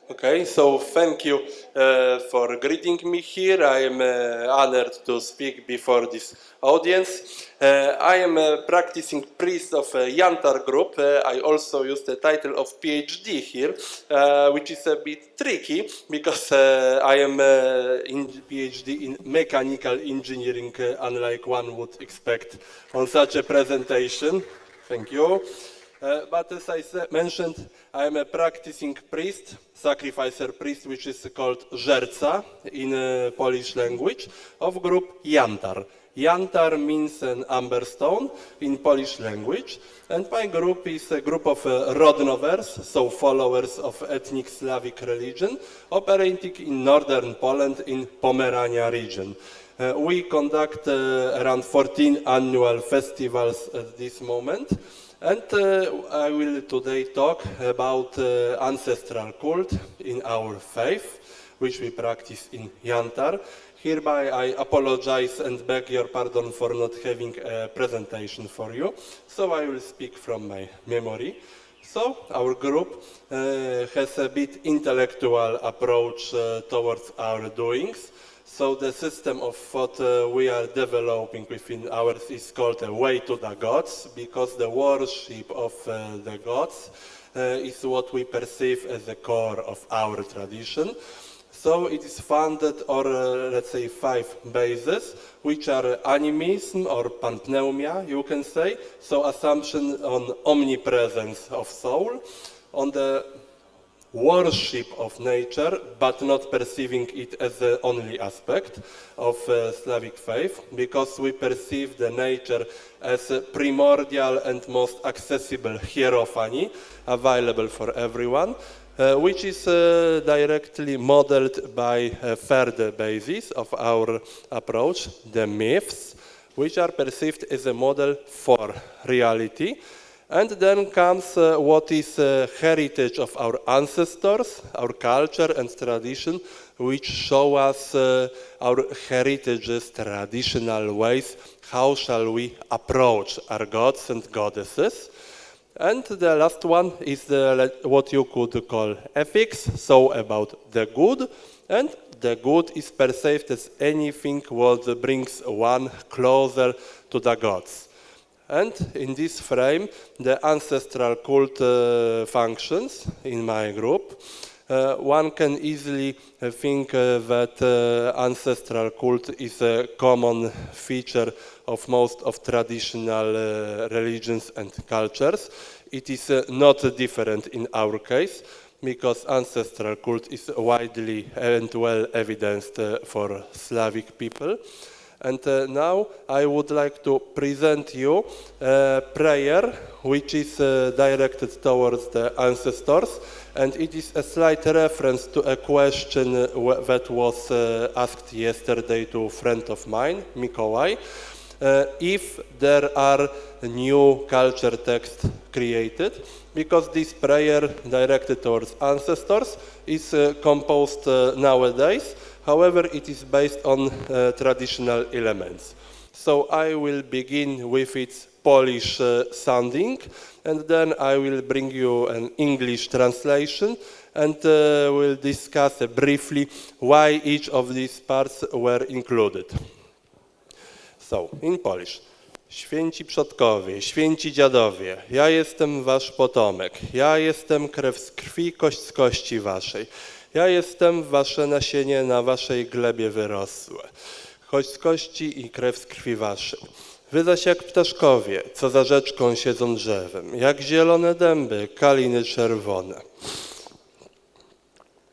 Okay, so thank you for greeting me here. I am honored to speak before this audience. I am a practicing priest of a Yantar group. I also use the title of PhD here, which is a bit tricky because I am in PhD in mechanical engineering, unlike one would expect on such a presentation. Thank you. But as I mentioned, I am a practicing priest, sacrificer priest, which is called żerca in Polish language, of group Yantar. Yantar means an amber stone in Polish language, and my group is a group of rodnovers, so followers of ethnic Slavic religion, operating in northern Poland in Pomerania region. We conduct around 14 annual festivals at this moment. And I will today talk about ancestral cult in our faith, which we practice in Yantar. Hereby I apologize and beg your pardon for not having a presentation for you, so I will speak from my memory. So our group has a bit intellectual approach towards our doings. So the system of thought we are developing within ours is called a way to the gods, because the worship of the gods is what we perceive as the core of our tradition. So it is founded on, let's say, 5 bases, which are animism or panpneumia, you can say. So assumption on omnipresence of soul, on the worship of nature, but not perceiving it as the only aspect of Slavic faith, because we perceive the nature as a primordial and most accessible hierophany, available for everyone, which is directly modeled by a third basis of our approach, the myths, which are perceived as a model for reality. And then comes what is heritage of our ancestors, our culture and tradition, which show us our heritage's traditional ways. How shall we approach our gods and goddesses? And the last one is what you could call ethics, so about the good. And the good is perceived as anything what brings one closer to the gods. And in this frame, the ancestral cult functions in my group. One can easily think that ancestral cult is a common feature of most of traditional religions and cultures. It is not different in our case, because ancestral cult is widely and well evidenced for Slavic people. And now I would like to present you a prayer which is directed towards the ancestors, and it is a slight reference to a question that was asked yesterday to a friend of mine, Mikołaj. If there are new culture texts created, because this prayer directed towards ancestors is composed nowadays. However, it is based on traditional elements. So I will begin with its Polish sounding, and then I will bring you an English translation, and we'll discuss briefly why each of these parts were included. So, in Polish. Święci przodkowie, święci dziadowie, ja jestem wasz potomek, ja jestem krew z krwi, kość z kości waszej. Ja jestem wasze nasienie na waszej glebie wyrosłe, choć z kości i krew z krwi waszej. Wy zaś jak ptaszkowie, co za rzeczką siedzą drzewem, jak zielone dęby, kaliny czerwone.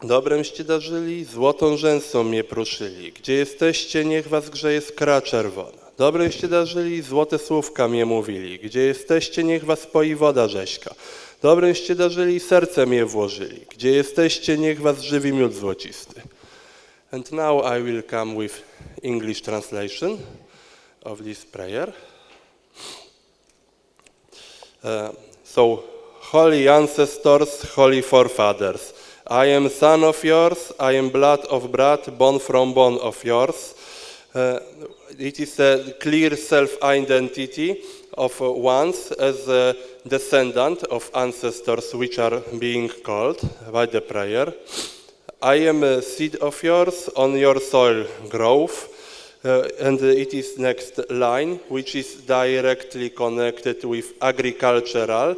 Dobremście darzyli, złotą rzęsą mnie pruszyli, gdzie jesteście, niech was grzeje skra czerwona. Dobremście darzyli, złote słówka mnie mówili, gdzie jesteście, niech was poi woda rzeźka. Dobremście darzyli, serce mnie włożyli, gdzie jesteście, niech was żywi miód złocisty. And now I will come with English translation of this prayer. So, holy ancestors, holy forefathers, I am son of yours, I am blood of blood, bone from bone of yours. It is a clear self-identity of one's as descendant of ancestors which are being called by the prayer. I am a seed of yours, on your soil growth. And it is next line, which is directly connected with agricultural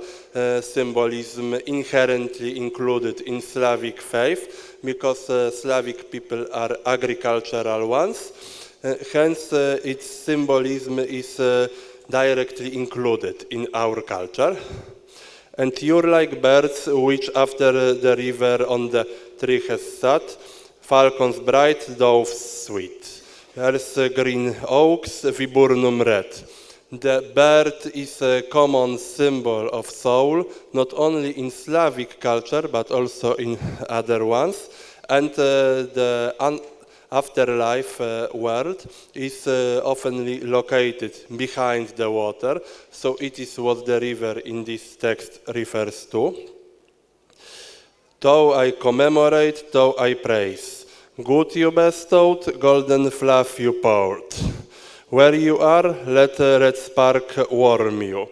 symbolism inherently included in Slavic faith, because Slavic people are agricultural ones. Hence, its symbolism is directly included in our culture. And you're like birds which after the river on the tree has sat, falcons bright, doves sweet. There's green oaks, viburnum red. The bird is a common symbol of soul, not only in Slavic culture, but also in other ones. And the afterlife world is often located behind the water, so it is what the river in this text refers to. Though I commemorate, though I praise. Good you bestowed, golden fluff you poured. Where you are, let red spark warm you.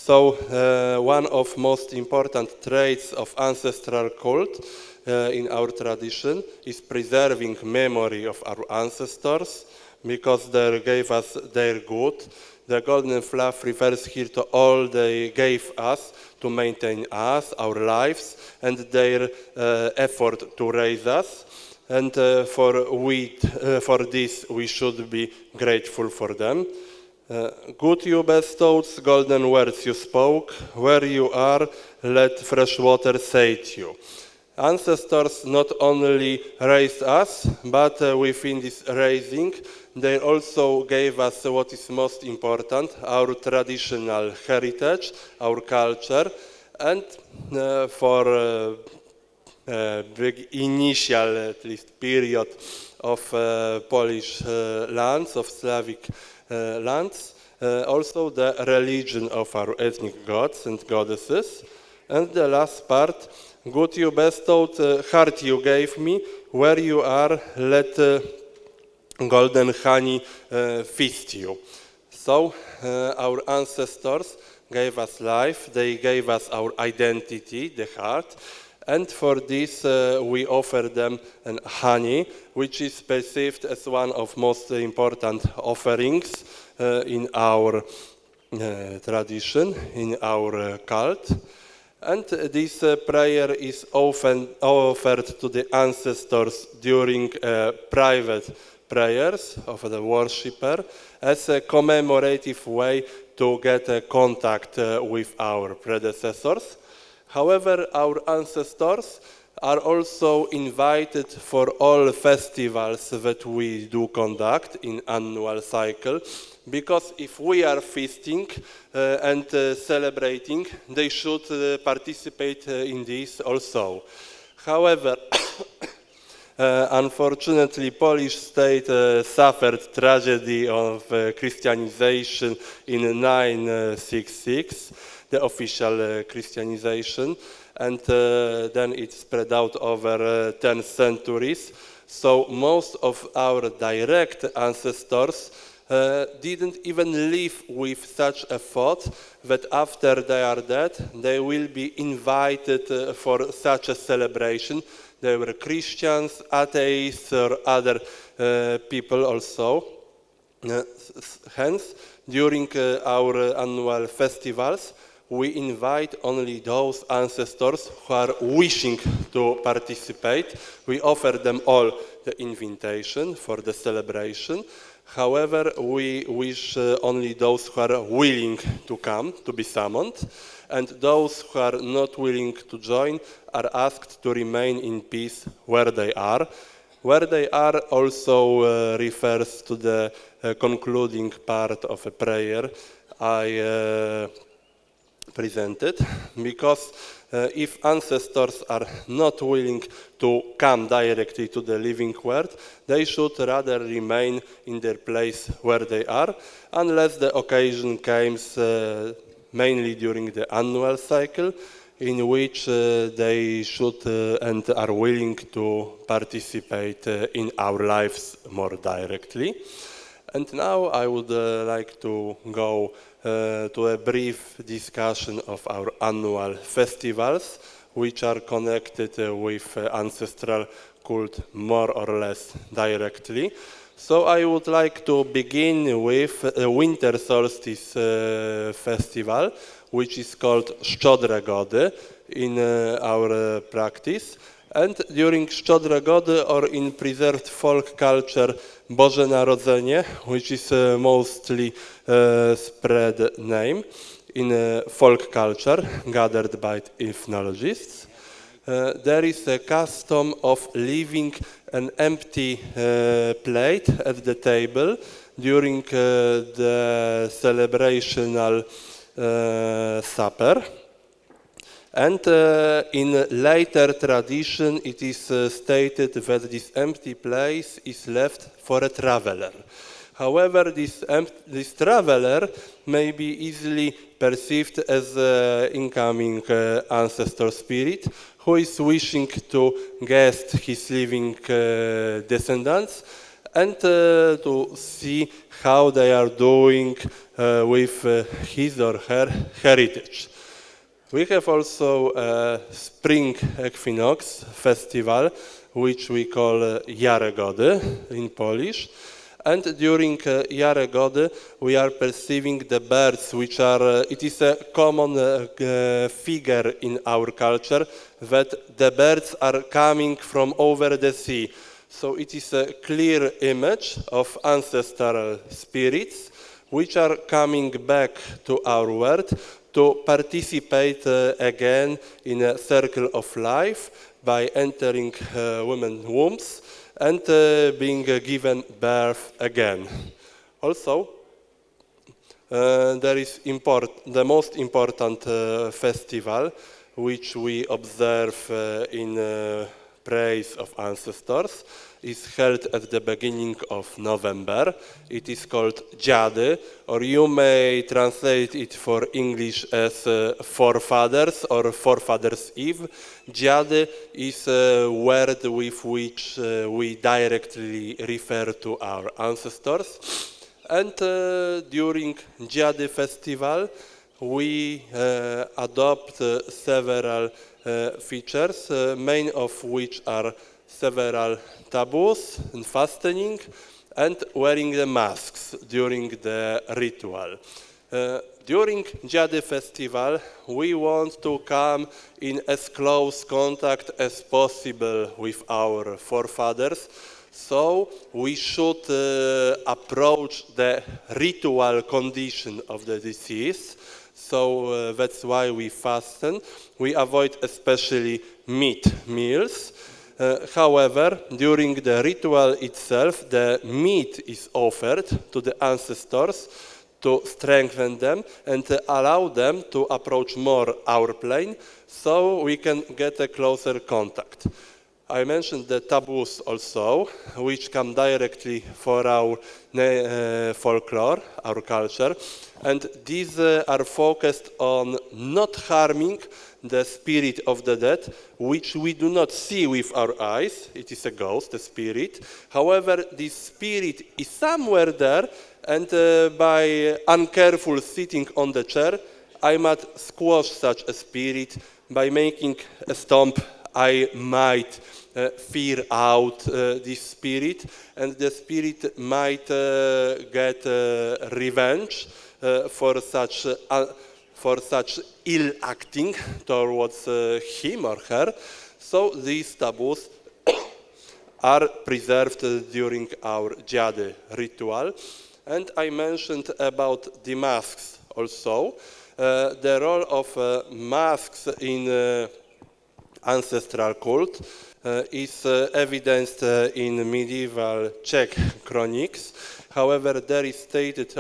One of most important traits of ancestral cult in our tradition is preserving memory of our ancestors, because they gave us their good. The golden fluff refers here to all they gave us to maintain us, our lives, and their effort to raise us. And for this we should be grateful for them. Good you bestowed, golden words you spoke. Where you are, let fresh water sate you. Ancestors not only raised us, but within this raising, they also gave us what is most important, our traditional heritage, our culture, and for big initial, at least, period of Polish lands, of Slavic lands, also the religion of our ethnic gods and goddesses. And the last part, good you bestowed, heart you gave me, where you are, let golden honey feast you. So our ancestors gave us life, they gave us our identity, the heart, and for this we offer them honey, which is perceived as one of most important offerings in our tradition, in our cult. And this prayer is often offered to the ancestors during private prayers of the worshipper as a commemorative way to get a contact with our predecessors. However, our ancestors are also invited for all festivals that we do conduct in annual cycle, because if we are feasting and celebrating, they should participate in this also. However, unfortunately, Polish state suffered tragedy of Christianization in 966, the official Christianization, and then it spread out over 10 centuries. So most of our direct ancestors didn't even live with such a thought that after they are dead, they will be invited for such a celebration. They were Christians, atheists, or other people also. Hence, during our annual festivals, we invite only those ancestors who are wishing to participate. We offer them all the invitation for the celebration. However, we wish only those who are willing to come, to be summoned, and those who are not willing to join are asked to remain in peace where they are. Where they are also refers to the concluding part of a prayer I presented, because if ancestors are not willing to come directly to the living world, they should rather remain in their place where they are, unless the occasion comes mainly during the annual cycle, in which they should and are willing to participate in our lives more directly. And now I would like to go to a brief discussion of our annual festivals, which are connected with ancestral cult more or less directly. So I would like to begin with a winter solstice festival, which is called Szczodre Gody in our practice. And during Szczodre Gody, or in preserved folk culture, Boże Narodzenie, which is mostly spread name in folk culture gathered by ethnologists, there is a custom of leaving an empty plate at the table during the celebrational supper. And in later tradition, it is stated that this empty place is left for a traveler. However, this traveler may be easily perceived as an incoming ancestor spirit who is wishing to guest his living descendants and to see how they are doing with his or her heritage. We have also a spring equinox festival, which we call Jare Gody in Polish. And during Jare Gody, we are perceiving the birds, which are, it is a common figure in our culture, that the birds are coming from over the sea. So it is a clear image of ancestral spirits, which are coming back to our world to participate again in a circle of life by entering women's wombs and being given birth again. Also, there is the most important festival which we observe in praise of ancestors is held at the beginning of November. It is called Dziady, or you may translate it for English as Forefathers or Forefathers' Eve. Dziady is a word with which we directly refer to our ancestors. And during Dziady festival, we adopt several features, main of which are several taboos and fastening and wearing the masks during the ritual. During Dziady festival, we want to come in as close contact as possible with our forefathers, so we should approach the ritual condition of the deceased. So that's why we fasten. We avoid especially meat meals. However, during the ritual itself, the meat is offered to the ancestors to strengthen them and to allow them to approach more our plane so we can get a closer contact. I mentioned the taboos also, which come directly for our folklore, our culture, and these are focused on not harming the spirit of the dead, which we do not see with our eyes. It is a ghost, a spirit. However, this spirit is somewhere there, and by uncareful sitting on the chair, I might squash such a spirit. By making a stomp, I might fear out this spirit, and the spirit might get revenge for such ill acting towards him or her. So these taboos are preserved during our Dziady ritual. And I mentioned about the masks also. The role of masks in ancestral cult is evidenced in medieval Czech chroniques. However, there is stated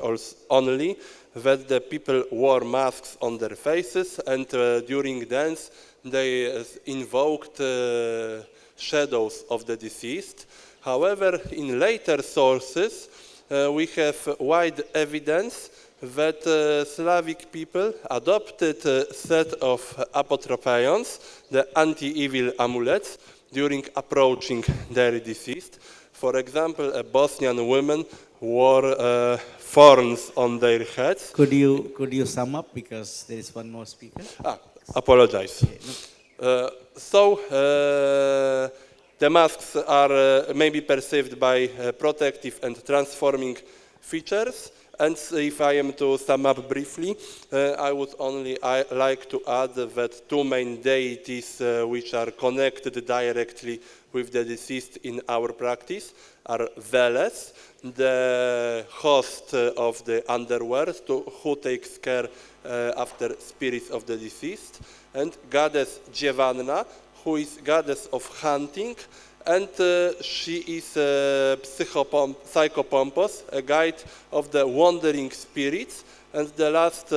only that the people wore masks on their faces, and during dance they invoked shadows of the deceased. However, in later sources we have wide evidence that Slavic people adopted a set of apotropaions, the anti-evil amulets, during approaching their deceased. For example, a Bosnian woman wore thorns on their heads. Could you sum up, because there is one more speaker? Apologize. Okay, no. The masks are maybe perceived by protective and transforming features. And if I am to sum up briefly, I would only like to add that two main deities which are connected directly with the deceased in our practice are Veles, the host of the underworld, who takes care after spirits of the deceased, and goddess Dziewanna, who is goddess of hunting, and she is Psychopompos, a guide of the wandering spirits. And the last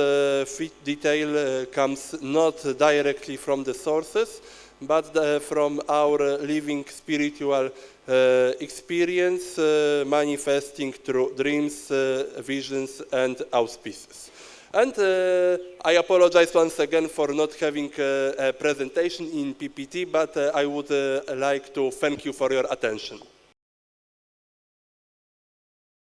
detail comes not directly from the sources, but from our living spiritual experience, manifesting through dreams, visions, and auspices. And I apologize once again for not having a presentation in PPT, but I would like to thank you for your attention.